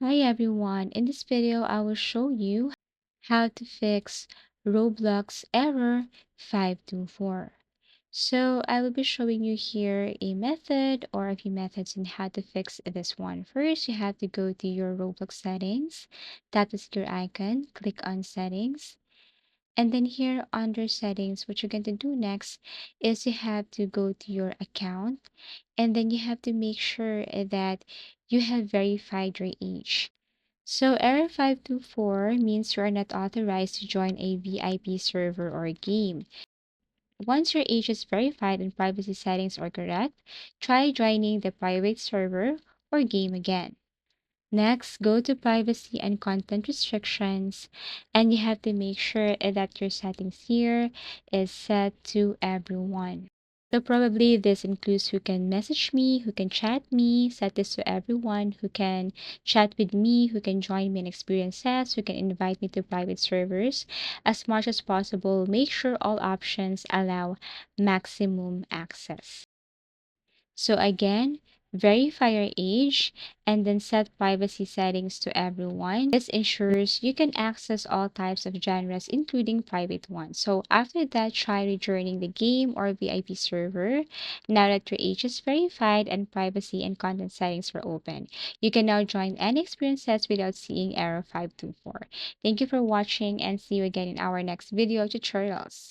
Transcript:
Hi everyone, in this video I will show you how to fix Roblox error 524. So I will be showing you here a method or a few methods on how to fix this one. First, you have to go to your Roblox settings, tap the your icon, click on settings, and then here under settings, what you're going to do next is you have to go to your account and then you have to make sure that you have verified your age. So error 524 means you are not authorized to join a VIP server or a game. Once your age is verified and privacy settings are correct, try joining the private server or game again. Next, go to privacy and content restrictions, and you have to make sure that your settings here is set to everyone. So probably this includes who can message me, who can chat me, set this to everyone, who can chat with me, who can join me in experiences, who can invite me to private servers. As much as possible, make sure all options allow maximum access. So again, verify your age and then set privacy settings to everyone. This ensures you can access all types of genres, including private ones. So after that, try rejoining the game or VIP server. Now that your age is verified and privacy and content settings are open, you can now join any experiences without seeing error 524. Thank you for watching and see you again in our next video tutorials.